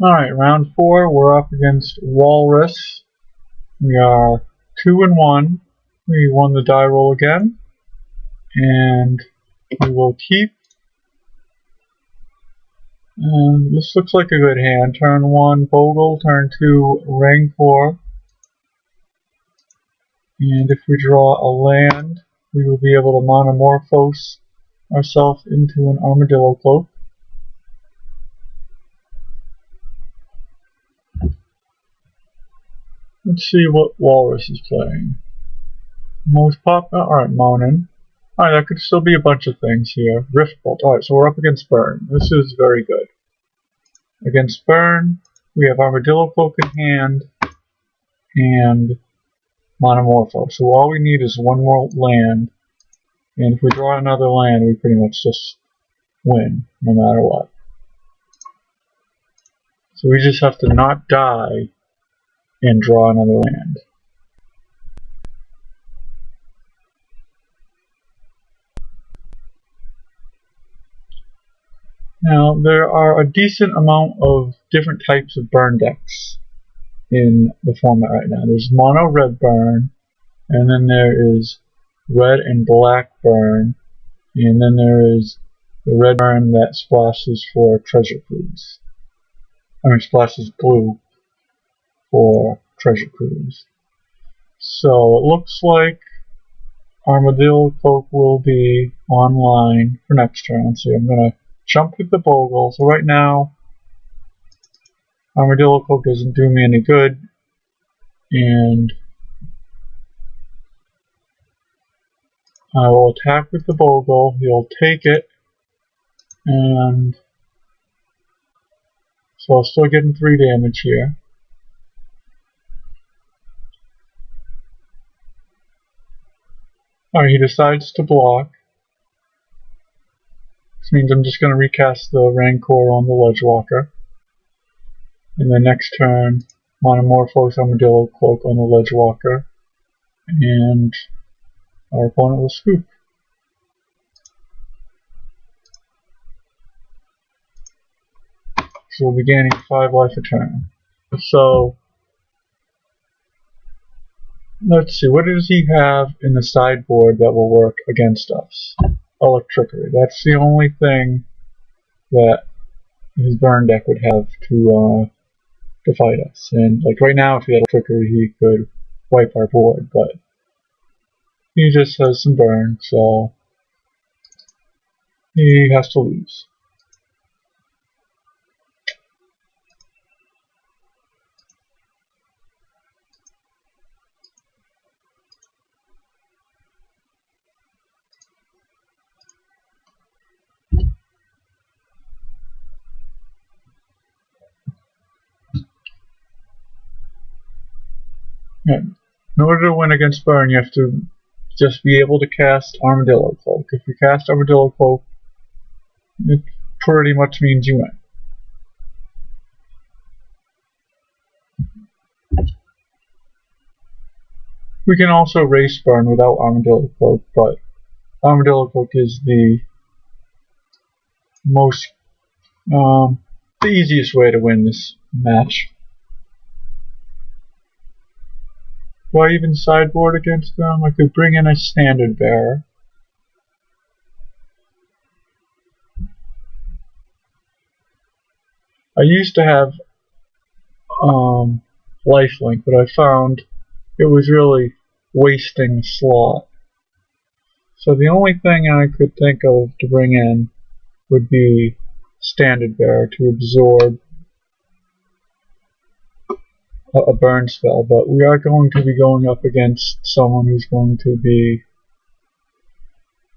Alright, round 4, we're up against Walrus. We are 2-1. We won the die roll again. And we will keep. And this looks like a good hand. Turn 1, Bogle. Turn 2, Rancor. And if we draw a land, we will be able to monomorphose ourselves into an armadillo cloak. Let's see what Walrus is playing. Most popular. Alright, Monin. Alright, that could still be a bunch of things here. Riftbolt. Alright, so we're up against Burn. This is very good. Against Burn, we have Armadillo Cloak in hand and Monomorpho. So all we need is one more land. And if we draw another land, we pretty much just win, no matter what. So we just have to not die and draw another land. Now, there are a decent amount of different types of burn decks in the format right now. There's mono red burn, and then there is red and black burn, and then there is the red burn that splashes for treasure cruise. Splashes blue for treasure cruise. So it looks like Armadillo Cloak will be online for next turn. So I'm going to jump with the Bogle. So right now, Armadillo Cloak doesn't do me any good, and I will attack with the Bogle. He'll take it, and so I'll still get him 3 damage here. Alright, he decides to block. This means I'm just going to recast the Rancor on the Ledgewalker. And then next turn, Monomorphose Armadillo Cloak on the Ledgewalker. And our opponent will scoop. So we'll be gaining 5 life a turn. So, let's see, what does he have in the sideboard that will work against us? Electricity. That's the only thing that his burn deck would have to fight us. And like right now, if he had Electricity, he could wipe our board, but he just has some burn, so he has to lose. Yeah. In order to win against Burn, you have to just be able to cast Armadillo Cloak. If you cast Armadillo Cloak, it pretty much means you win. We can also race Burn without Armadillo Cloak, but Armadillo Cloak is the easiest way to win this match. Do I even sideboard against them? I could bring in a Standard Bearer. I used to have lifelink, but I found it was really wasting a slot. So the only thing I could think of to bring in would be Standard Bearer to absorb a burn spell, but we are going to be going up against someone who's going to be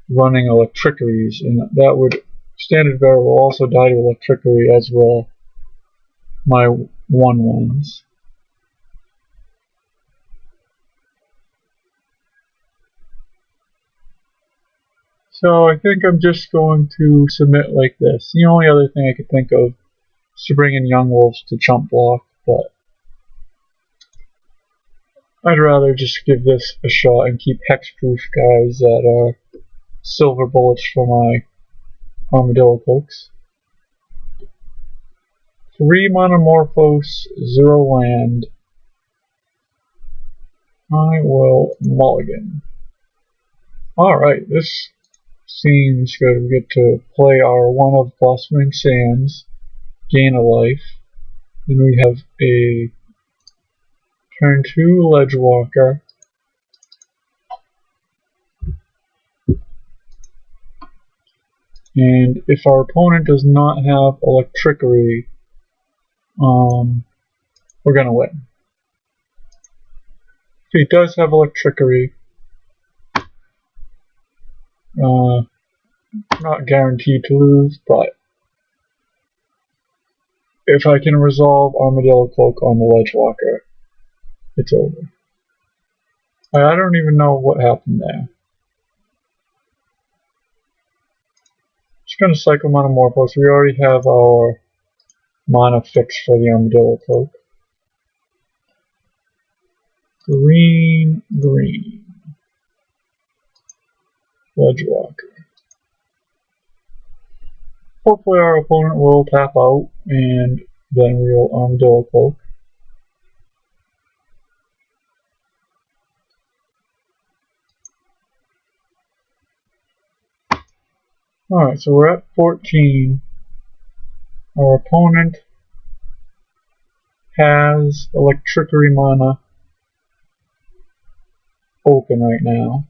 running Electricities, and that would Standard Bearer will also die to Electricity, as will my 1/1s. So I think I'm just going to submit like this. The only other thing I could think of is to bring in Young Wolves to chump block, but I'd rather just give this a shot and keep Hexproof guys that are silver bullets for my Armadillo Cloaks. 3 Monomorphos, 0 land. I will mulligan. Alright, this seems good. We get to play our one of Blossoming Sands, gain a life. Then we have a turn 2 Ledgewalker. And if our opponent does not have Electricity, we're going to win. If he does have Electricity, not guaranteed to lose, but if I can resolve Armadillo Cloak on the Ledgewalker, it's over. I don't even know what happened there. Just going to cycle Monomorphos. We already have our mana fixed for the Armadillo Cloak. Green, green. Ledgewalker. Hopefully our opponent will tap out, and then we will Armadillo Cloak. Alright, so we're at 14. Our opponent has Electricity mana open right now.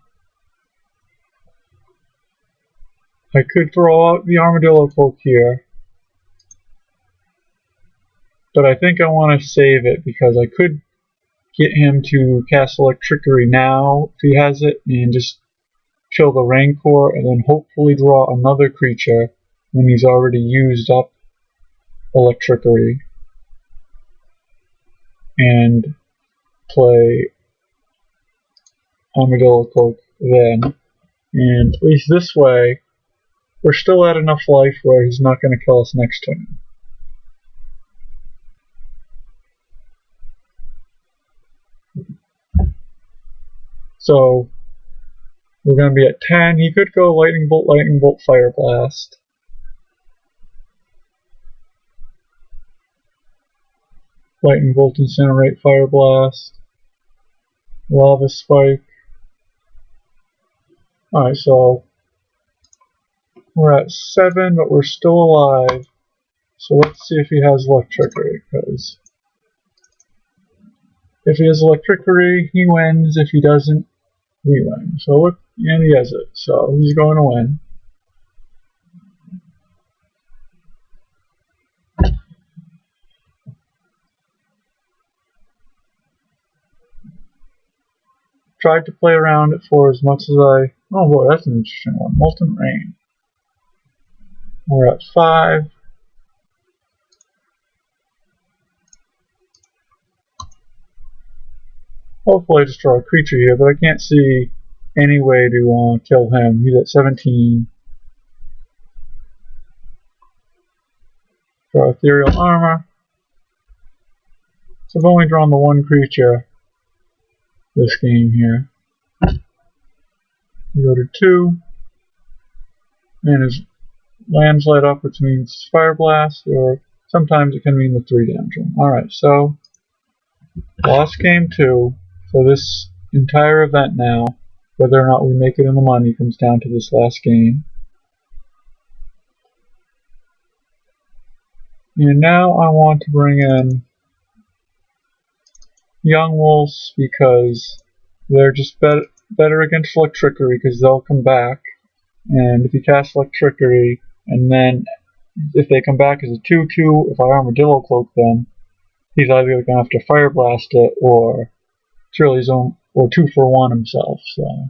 I could throw out the Armadillo Cloak here, but I think I want to save it because I could get him to cast Electricity now if he has it and just kill the Rancor and then hopefully draw another creature when he's already used up Electricity and play Armadillo Cloak then. And at least this way, we're still at enough life where he's not going to kill us next turn. So we're going to be at 10. He could go Lightning Bolt, Fire Blast. Lightning Bolt, Incinerate, Fire Blast. Lava Spike. Alright, so we're at 7, but we're still alive. So let's see if he has Electricity, because if he has Electricity, he wins. If he doesn't, we win. So look, and he has it. So he's going to win. Tried to play around it for as much as I... Oh boy, that's an interesting one. Molten Rain. We're at 5. Hopefully I just draw a creature here, but I can't see any way to kill him. He's at 17. Draw Ethereal Armor. So I've only drawn the one creature this game here. We go to 2. And his land's light up, which means Fire Blast, or sometimes it can mean the 3 damage one. Alright, so lost game 2. So this entire event now, whether or not we make it in the money, comes down to this last game. And now I want to bring in Young Wolves because they're just better against Electricity because they'll come back. And if you cast Electricity, and then if they come back as a 2/2, if I Armadillo Cloak them, he's either going to have to Fire Blast it or Trill his own, or 2-for-1 himself. So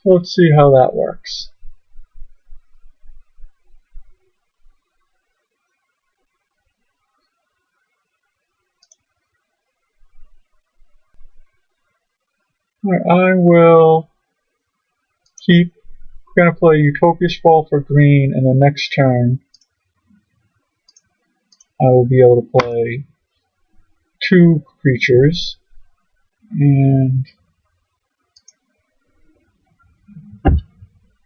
let's see how that works. Alright, I will keep. We're going to play Utopia Sprawl for green, and the next turn I will be able to play 2 creatures. And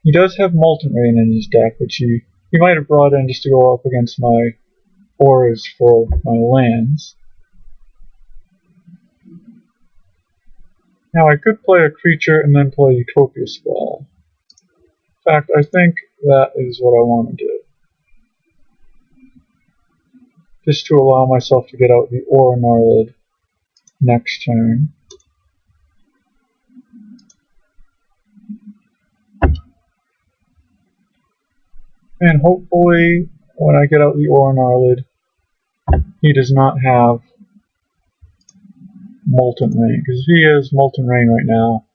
He does have Molten Rain in his deck, which he might have brought in just to go up against my auras for my lands. Now I could play a creature and then play Utopia Sprawl. In fact, I think that is what I want to do. Just to allow myself to get out the Aura Gnarlid next turn. And hopefully, when I get out the Aura Gnarlid, he does not have Molten Rain. Because if he has Molten Rain right now,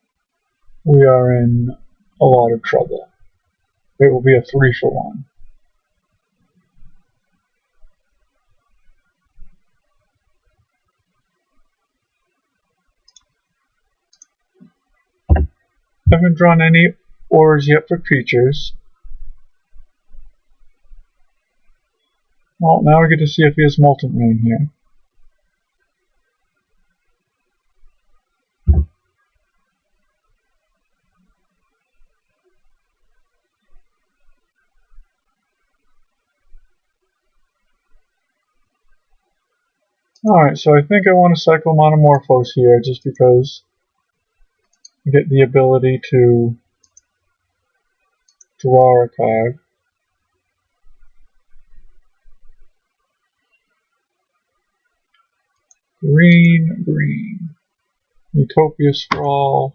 we are in a lot of trouble. It will be a 3-for-1. I haven't drawn any auras yet for creatures. Well, now we get to see if he has Molten Rain here. Alright, so I think I want to cycle Monomorphose here just because I get the ability to draw a card. Green, green. Utopia Sprawl.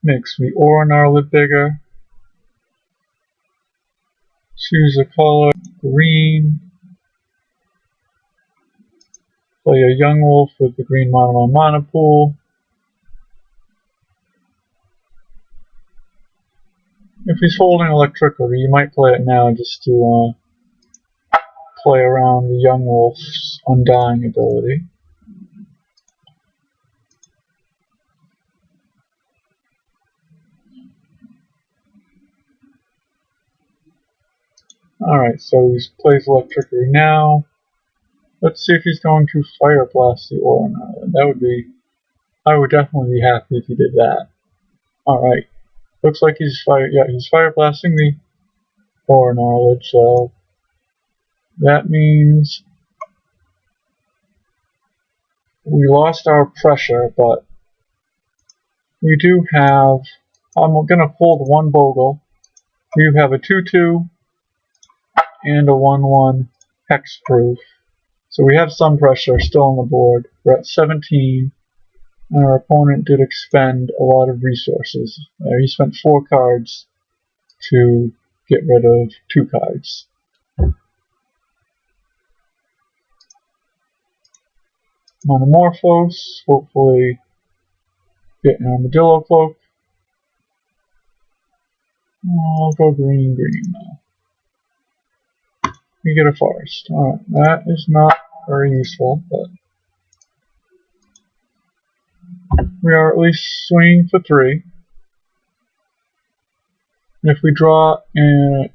Makes the Aura Gnarlid bigger. Choose a color. Green. Play a Young Wolf with the green mana pool. If he's holding Electricity, you might play it now just to play around the Young Wolf's Undying ability. Alright, so he plays Electricity now. Let's see if he's going to Fire Blast the Aura Gnarlid. That would be... I would definitely be happy if he did that. Alright. Looks like he's Fire Blasting the Aura Gnarlid, so... that means... we lost our pressure, but... we do have... I'm gonna hold one Bogle. We have a 2-2 and a 1-1 Hexproof. So we have some pressure still on the board. We're at 17, and our opponent did expend a lot of resources. He spent 4 cards to get rid of 2 cards. Monomorphose, hopefully get an Armadillo Cloak. I'll go green, green now. We get a Forest. Alright, that is not very useful, but we are at least swinging for 3. And if we draw an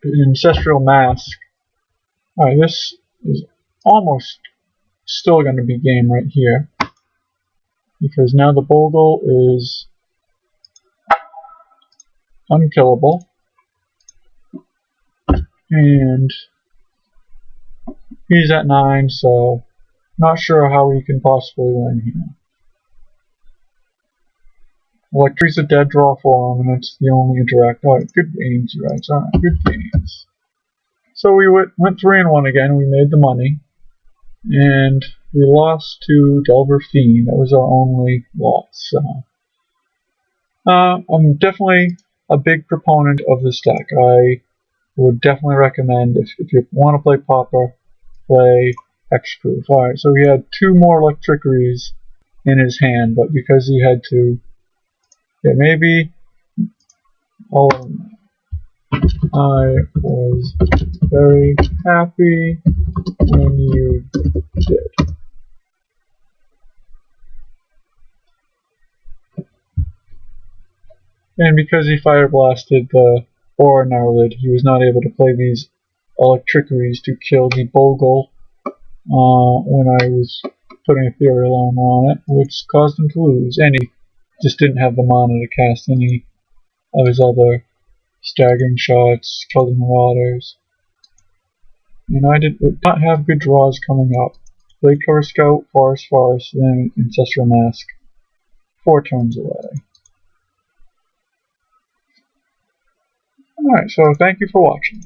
Ancestral Mask, alright, this is almost still going to be game right here, because now the Bogle is unkillable. And he's at 9, so not sure how we can possibly win here. Electricity's a dead draw for him, and it's the only interact. Alright, good games, you guys. Alright, good games. So we went 3-1 again. We made the money. And we lost to Delver Fiend. That was our only loss. I'm definitely a big proponent of this deck. I would definitely recommend, if you want to play Pauper, play Hexproof. Alright, so he had 2 more Electricities in his hand, but because he had to... yeah, maybe... I was very happy when you did. And because he Fire Blasted the Aura Gnarlid, he was not able to play these Electricities to kill the Bogle when I was putting Ethereal Armor on it, which caused him to lose. And he just didn't have the mana to cast any of his other staggering shots, Killing Marauders. And I did not have good draws coming up. Blade Cover Scout, Forest, then Ancestral Mask. 4 turns away. Alright, so thank you for watching.